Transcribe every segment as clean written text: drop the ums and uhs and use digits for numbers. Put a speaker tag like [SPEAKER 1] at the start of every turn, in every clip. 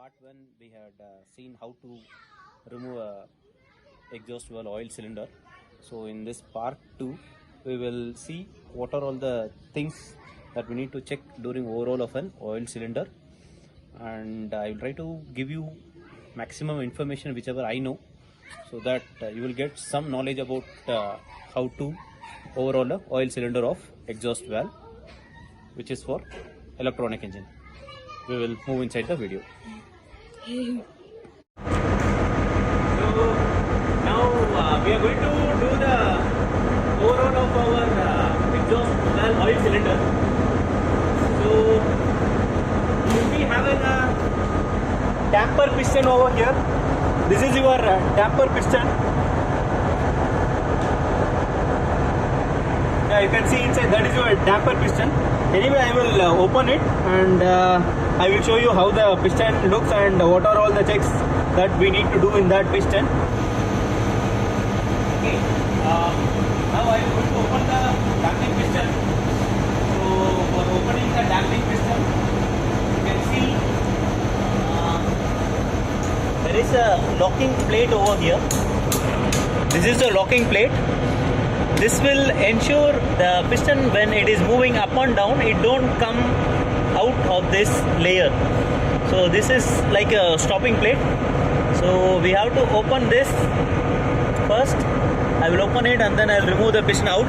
[SPEAKER 1] part 1 we had seen how to remove a exhaust valve oil cylinder. So in this part 2 we will see what are all the things that we need to check during overhaul of an oil cylinder, and I will try to give you maximum information whichever I know, so that you will get some knowledge about how to overhaul a oil cylinder of exhaust valve which is for electronic engine. We will move inside the video. So now we are going to do the overhaul of our exhaust valve oil cylinder. So you will be having a damper piston over here. This is your damper piston. Yeah, you can see inside, that is your damper piston. Anyway, I will open it and I will show you how the piston looks and what are all the checks that we need to do in that piston. Okay, now I am going to open the damping piston. So for opening the damping piston, you can see there is a locking plate over here. This is the locking plate. This will ensure the piston, when it is moving up and down, it don't come out of this layer. So this is like a stopping plate. So we have to open this first. I will open it and then I will remove the piston out.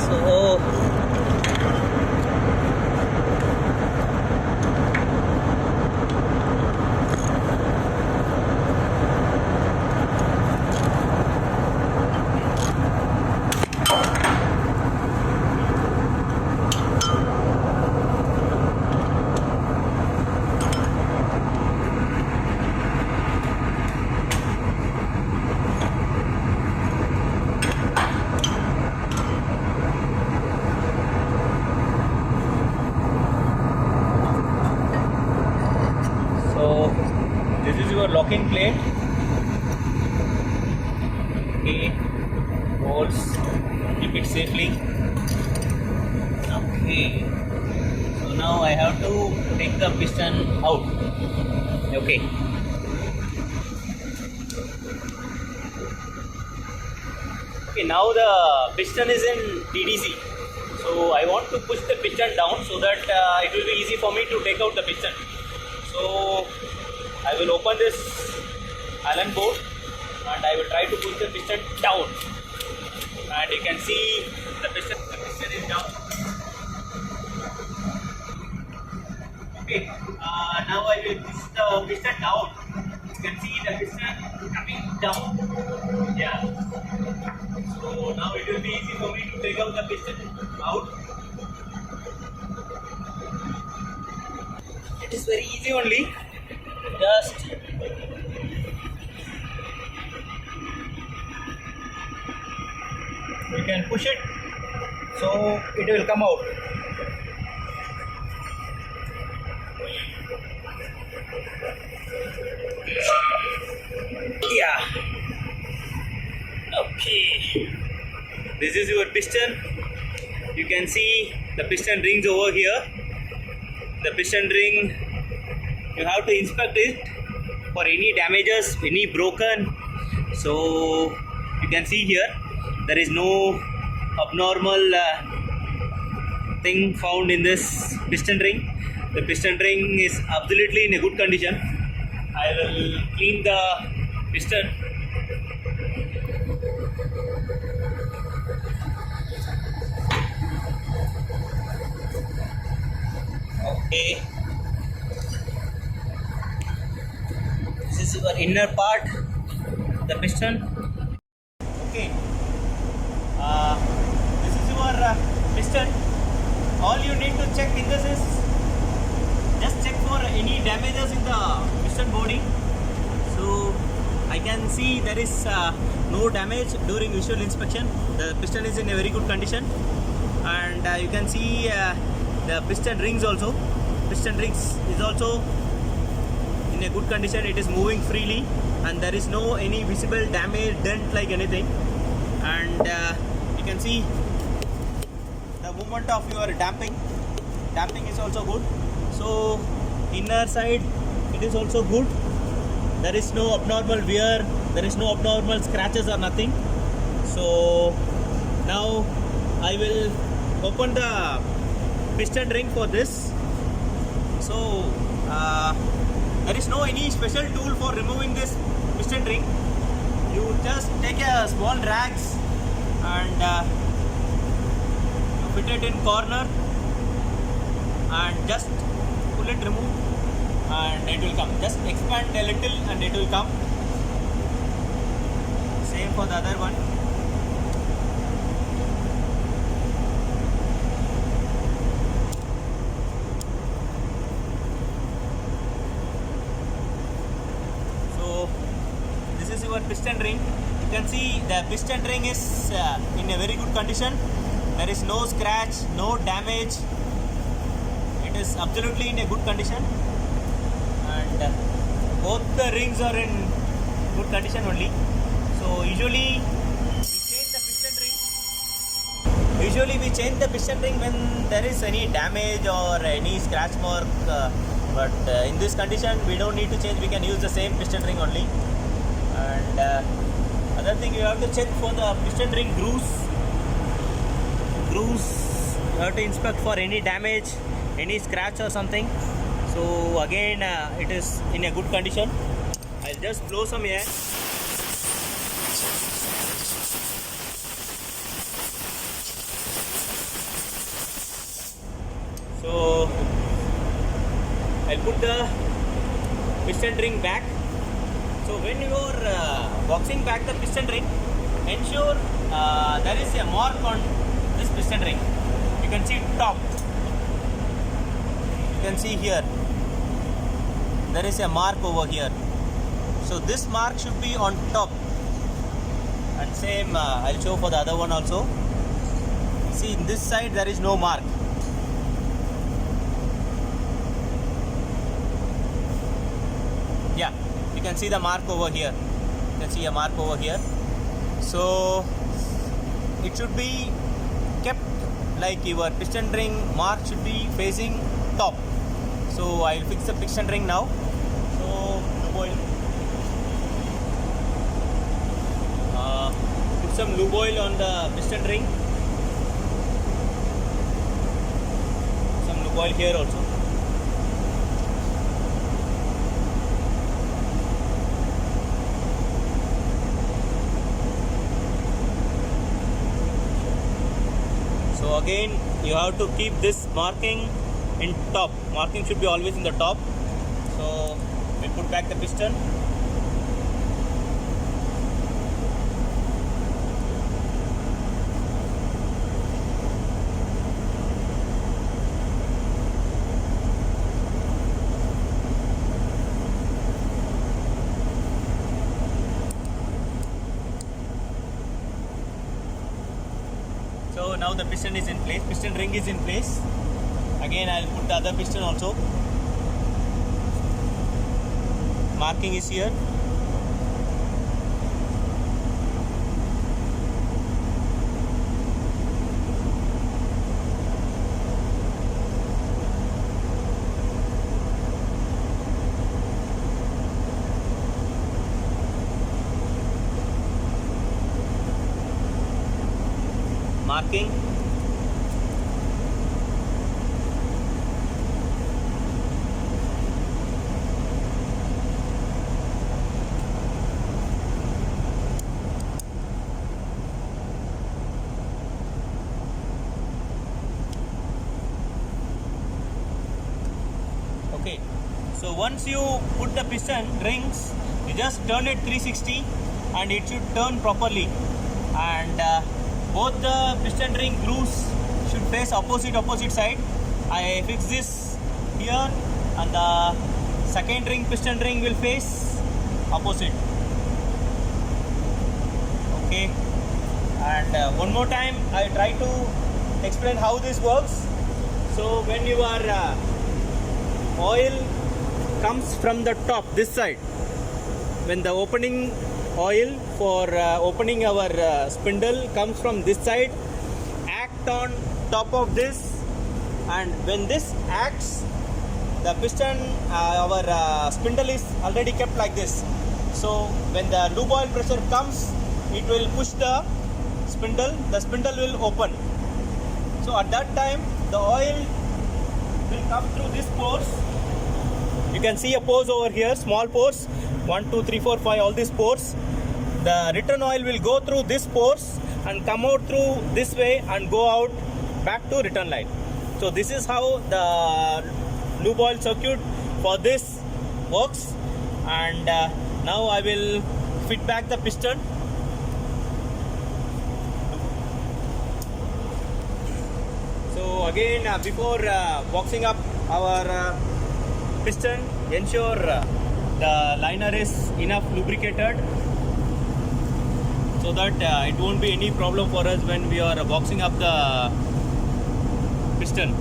[SPEAKER 1] So this is your locking plate. Okay, bolts, keep it safely. Okay, so now I have to take the piston out. Okay. Okay, now the piston is in DDC. So I want to push the piston down so that it will be easy for me to take out the piston. So I will open this Allen bolt and I will try to push the piston down, and you can see the piston is down. Okay, now I will push the piston down. You can see the piston coming down. Yeah. So now it will be easy for me to take out the piston out. It is very easy only. Just you can push it, so it will come out. Yeah. Okay. This is your piston. You can see the piston rings over here. The piston ring, you have to inspect it for any damages, any broken. So you can see here there is no abnormal thing found in this piston ring. The piston ring is absolutely in a good condition. I will clean the piston. Okay. This is your inner part, the piston. Okay. This is your piston. All you need to check in this is just check for any damages in the piston body. So I can see there is no damage during visual inspection. The piston is in a very good condition, and you can see the piston rings also. Piston rings is also in a good condition. It is moving freely and there is no any visible damage, dent like anything. And you can see the movement of your damping is also good. So inner side it is also good. There is no abnormal wear, there is no abnormal scratches or nothing. So now I will open the piston ring for this. So there is no any special tool for removing this piston ring. You just take a small rags and fit it in corner and just pull it, remove, and it will come. Just expand a little and it will come. Same for the other one. So this is your piston ring. You can see the piston ring is in a very good condition. There is no scratch, no damage. It is absolutely in a good condition, and both the rings are in good condition only. So usually we change the piston ring when there is any damage or any scratch mark, but in this condition we don't need to change. We can use the same piston ring only. And other thing, you have to check for the piston ring grooves. You have to inspect for any damage, any scratch or something. So again, it is in a good condition. I'll just blow some air. So I'll put the piston ring back. So when you are boxing back the piston ring, ensure there is a mark on this piston ring. You can see top. You can see here there is a mark over here. So this mark should be on top. And same I'll show for the other one also. See, in this side there is no mark. Yeah, you can see the mark over here. You can see a mark over here. So it should be kept like your piston ring mark should be facing top. So I'll fix the piston ring now. So lube oil. Put some lube oil on the piston ring. Some lube oil here also. So again, you have to keep this marking in top. Marking should be always in the top. So we'll put back the piston. So now the piston is in place, piston ring is in place. Again, I'll put the other piston also. Marking is here. Marking. Okay, so once you put the piston rings, you just turn it 360 and it should turn properly, and both the piston ring grooves should face opposite side. I fix this here, and the second ring piston ring will face opposite. Okay, and one more time I try to explain how this works. So when your oil comes from the top, this side, when the opening oil for opening our spindle comes from this side, act on top of this, and when this acts, the piston, our spindle is already kept like this. So when the lube oil pressure comes, it will push the spindle will open. So at that time the oil will come through this pores. You can see a pores over here, small pores, 1 2 3 4 5, all these pores. The return oil will go through this pores and come out through this way and go out back to return line. So this is how the lube oil circuit for this works. And now I will fit back the piston. So again, before boxing up our piston, ensure the liner is enough lubricated, so that it won't be any problem for us when we are boxing up the piston.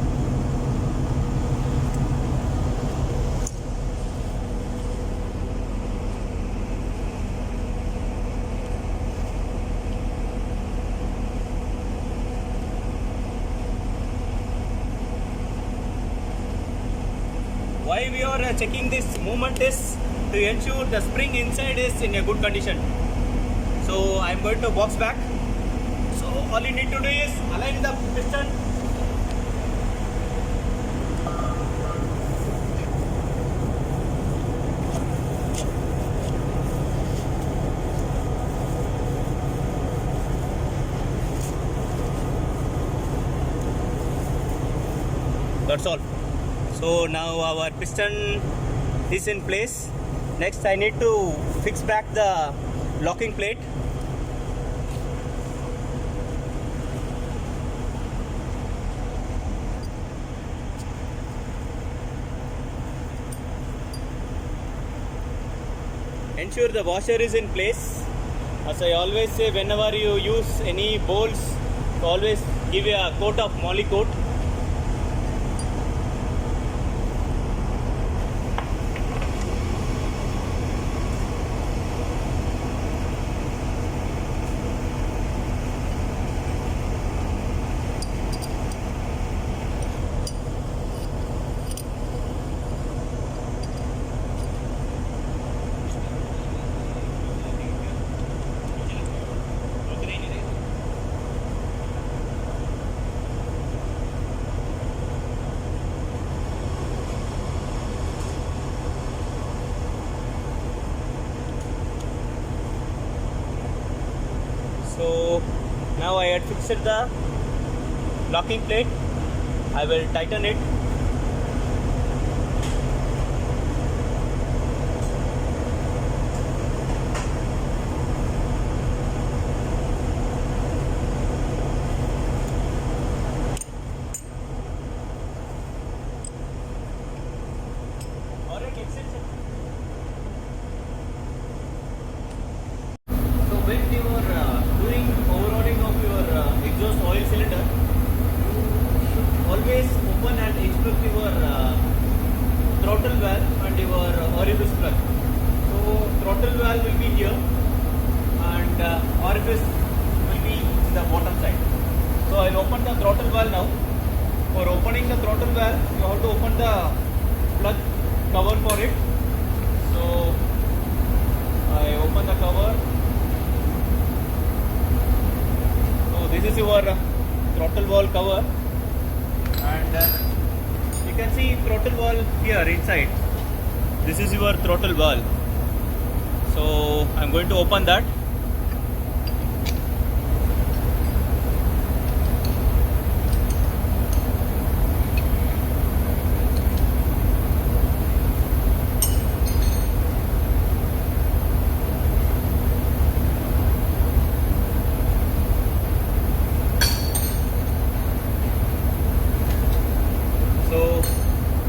[SPEAKER 1] Why we are checking this movement is to ensure the spring inside is in a good condition. So I am going to box back. So all you need to do is align the piston. That's all. So now our piston is in place. Next I need to fix back the locking plate. Ensure the washer is in place. As I always say, whenever you use any bolts, always give a coat of moly coat. So now I had fixed the locking plate. I will tighten it. When you are doing overhauling of your exhaust oil cylinder, you should always open and inspect your throttle valve and your orifice plug. So throttle valve will be here and orifice will be in the bottom side. So I will open the throttle valve now. For opening the throttle valve, you have to open the plug cover for it. So I open the cover. This is your throttle valve cover, and you can see throttle valve here inside. This is your throttle valve. So I am going to open that.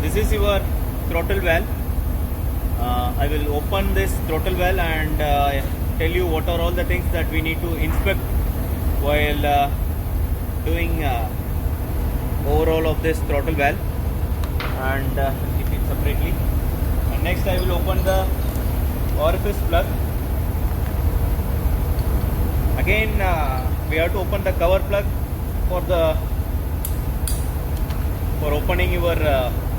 [SPEAKER 1] This is your throttle valve. I will open this throttle valve and tell you what are all the things that we need to inspect while doing overall of this throttle valve, and keep it separately. And next I will open the orifice plug. Again we have to open the cover plug for opening your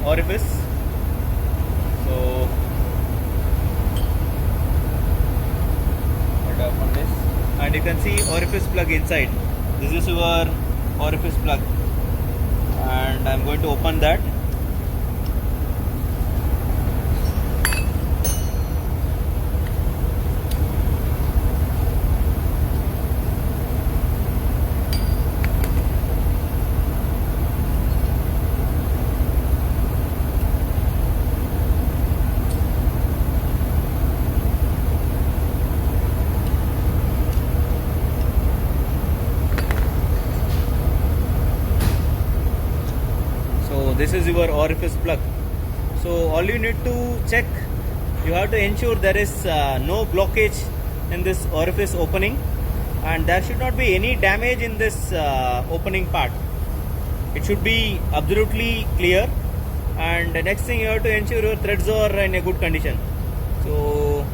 [SPEAKER 1] orifice. So what happened is, and you can see orifice plug inside. This is your orifice plug, and I'm going to open that. This is your orifice plug. So all you need to check, you have to ensure there is no blockage in this orifice opening, and there should not be any damage in this opening part. It should be absolutely clear, and the next thing you have to ensure your threads are in a good condition. So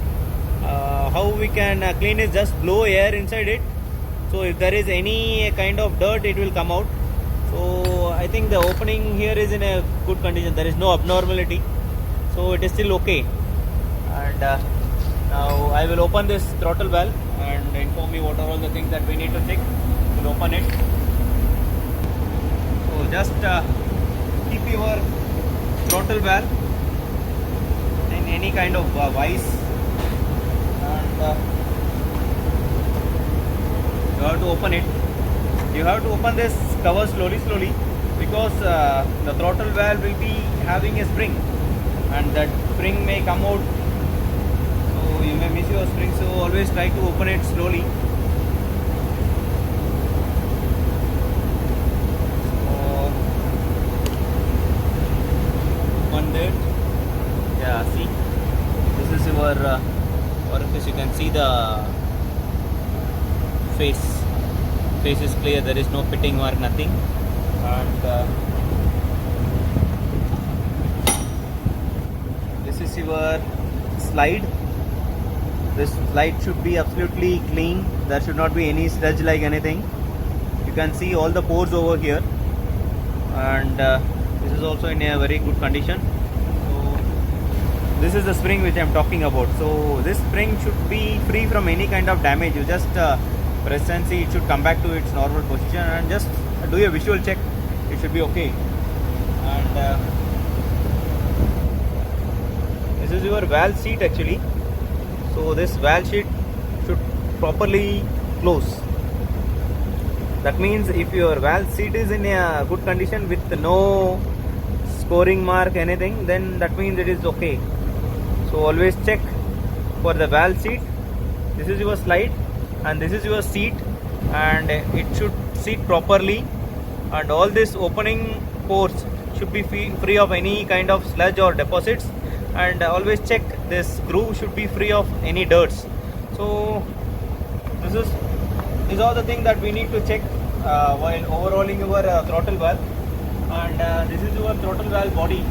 [SPEAKER 1] how we can clean is just blow air inside it. So if there is any kind of dirt, it will come out. So I think the opening here is in a good condition. There is no abnormality, so it is still okay. And now I will open this throttle valve and inform you what are all the things that we need to check. We'll open it. So just keep your throttle valve in any kind of vise, and you have to open it. You have to open this cover slowly because the throttle valve will be having a spring, and that spring may come out, so you may miss your spring. So always try to open it slowly. So open that. Yeah, see, this is your orifice. You can see the face is clear, there is no pitting mark, nothing. And this is your slide. This slide should be absolutely clean. There should not be any sludge like anything. You can see all the pores over here, and this is also in a very good condition. So this is the spring which I am talking about. So this spring should be free from any kind of damage. You just press and see, it should come back to its normal position, and just do a visual check. It should be okay. And this is your valve seat actually. So this valve seat should properly close. That means if your valve seat is in a good condition with no scoring mark anything, then that means it is okay. So always check for the valve seat. This is your slide, and this is your seat, and it should seat properly, and all this opening pores should be free of any kind of sludge or deposits, and always check this groove should be free of any dirts. So these are the things that we need to check while overhauling your throttle valve. And this is your throttle valve body.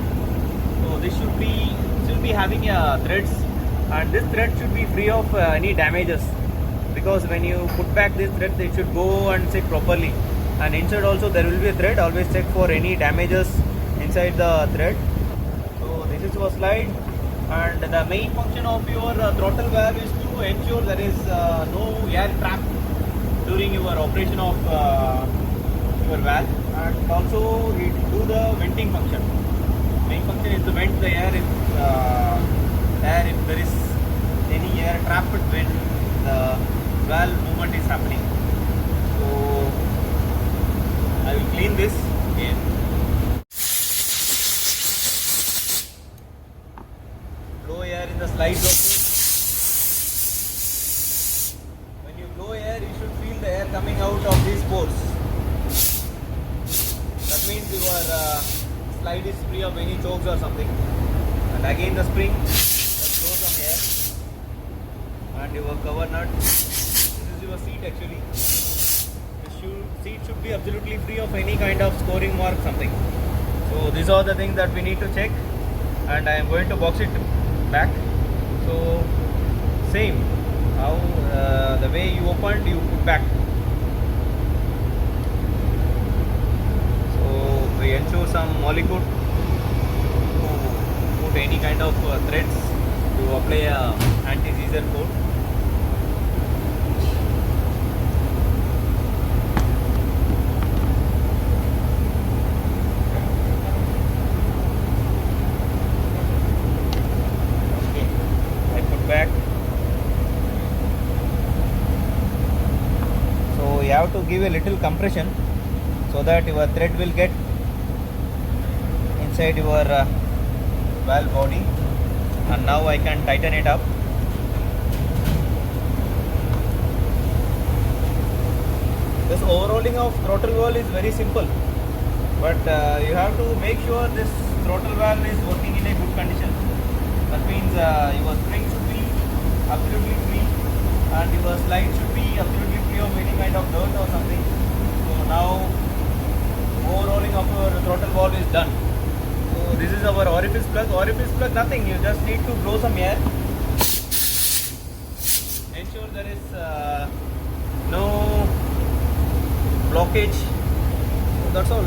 [SPEAKER 1] So this should be still be having threads, and this thread should be free of any damages, because when you put back this thread, it should go and sit properly. And inside also there will be a thread. Always check for any damages inside the thread. So this is your slide, and the main function of your throttle valve is to ensure there is no air trap during your operation of your valve, and also it do the venting function. Main function is to vent the air if there is any air trapped when the valve movement is happening. So I will clean this again. Blow air in the slides also. When you blow air, you should feel the air coming out of these pores. That means your slide is free of any chokes or something. And again the spring, just blow some air. And your cover nut. This is your seat actually. The seat should be absolutely free of any kind of scoring mark, something. So these are the things that we need to check, and I am going to box it back. So same, how the way you opened, you put back. So we ensure some molecule to put put any kind of threads to apply a anti-seizure coat. Okay, I put back. So you have to give a little compression so that your thread will get inside your valve body, and now I can tighten it up. This overhauling of throttle valve is very simple, but you have to make sure this throttle valve is working in a good condition. That means your spring should be absolutely free and your slide should be absolutely free of any kind of dirt or something. So now overhauling of your throttle valve is done. So this is our orifice plug. Orifice plug, nothing, you just need to blow some air. Ensure there is no blockage. So that's all.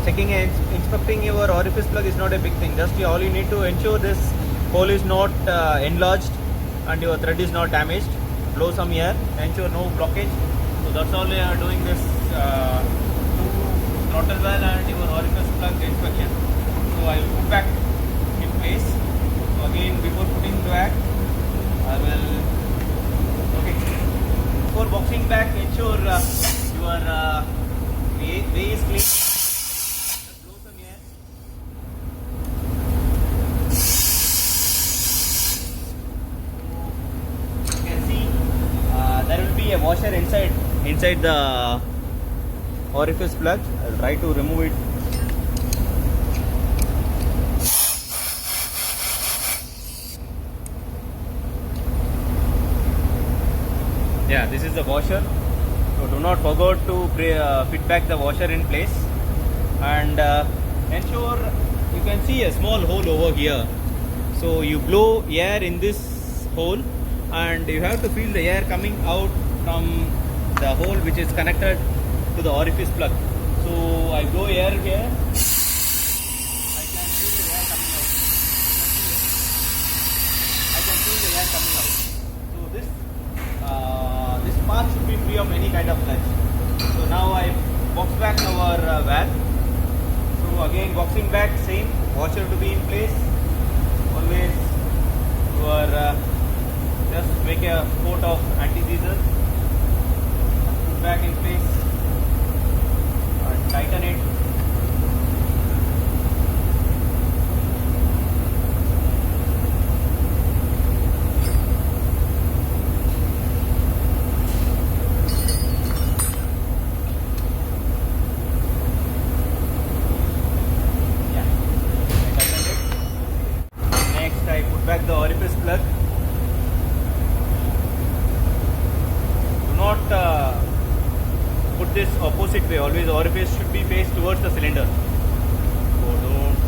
[SPEAKER 1] Checking and inspecting your orifice plug is not a big thing. Just all you need to ensure this hole is not enlarged and your thread is not damaged. Blow some air, ensure no blockage. So that's all we are doing this throttle valve and your orifice plug inspection. So I will put back in place. So again, before putting back, I will, okay, before boxing back, ensure your way is clean. Just blow some air. You can see there will be a washer inside the orifice plug. I'll try to remove it. Yeah, this is the washer. So do not forget to fit back the washer in place, and ensure you can see a small hole over here. So you blow air in this hole and you have to feel the air coming out from the hole which is connected to the orifice plug. So I blow air here. I can feel the air coming out. I can feel the air coming out. So this part should be free of any kind of sludge. So now I box back our valve. So again, boxing back, same washer to be in place. Always you are just make a coat of anti-seizure. Put back in place. Tighten it. Yeah, I tightened it. Next, I put back the orifice plug. Do not put this opposite way. Always orifice should be faced towards the cylinder. So don't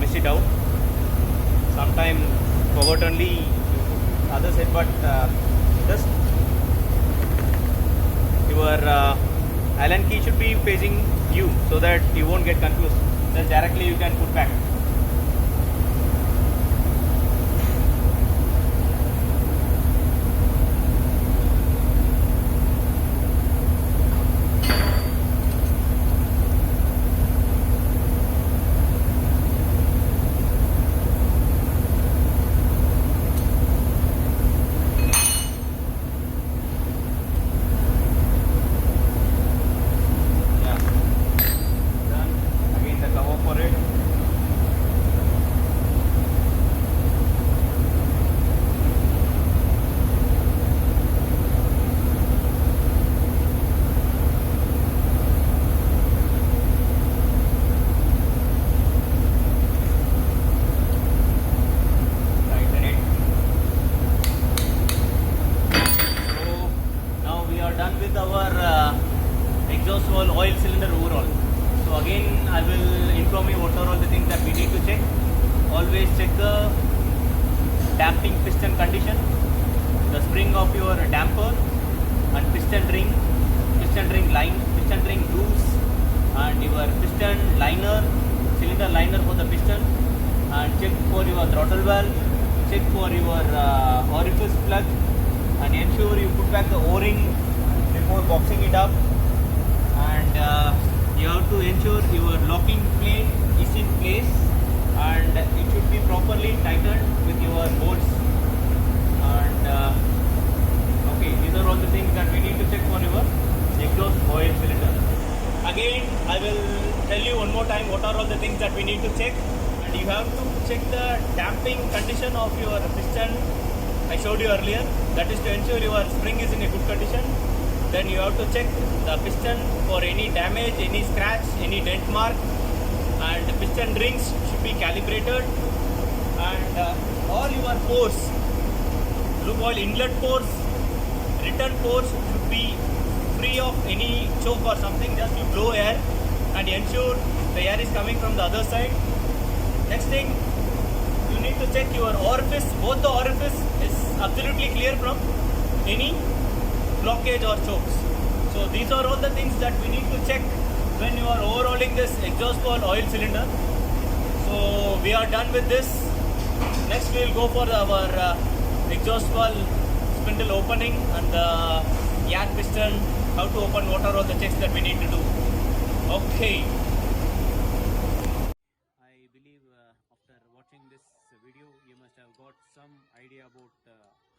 [SPEAKER 1] miss it out. Sometimes forgottently other side, but just your Allen key should be facing you so that you won't get confused. Then directly you can put back. always check the damping piston condition, the spring of your damper, and piston ring loose, and your piston liner, cylinder liner for the piston, and check for your throttle valve, check for your orifice plug, and ensure you put back the O-ring before boxing it up. And you have to ensure your locking plate is in place and it should be properly tightened with your bolts. And okay, these are all the things that we need to check for your exhaust oil cylinder. Again, I will tell you one more time what are all the things that we need to check. And you have to check the damping condition of your piston I showed you earlier. That is to ensure your spring is in a good condition. Then you have to check the piston for any damage, any scratch, any dent mark, and the piston rings should be calibrated. And all your pores, lube oil inlet pores, return pores should be free of any choke or something. Just you blow air and ensure the air is coming from the other side. Next thing, you need to check your orifice. Both the orifice is absolutely clear from any blockage or chokes. So these are all the things that we need to check when you are overhauling this exhaust valve oil cylinder. So we are done with this. Next we will go for our exhaust valve spindle opening and the yak piston, how to open, what are all the checks that we need to do. Okay. I believe after watching this video you must have got some idea about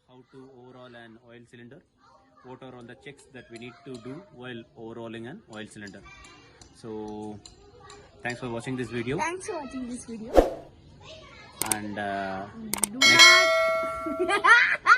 [SPEAKER 1] how to overhaul an oil cylinder. What are all the checks that we need to do while overhauling an oil cylinder. So thanks for watching this video.
[SPEAKER 2] Thanks for watching this video.
[SPEAKER 1] And
[SPEAKER 2] Do not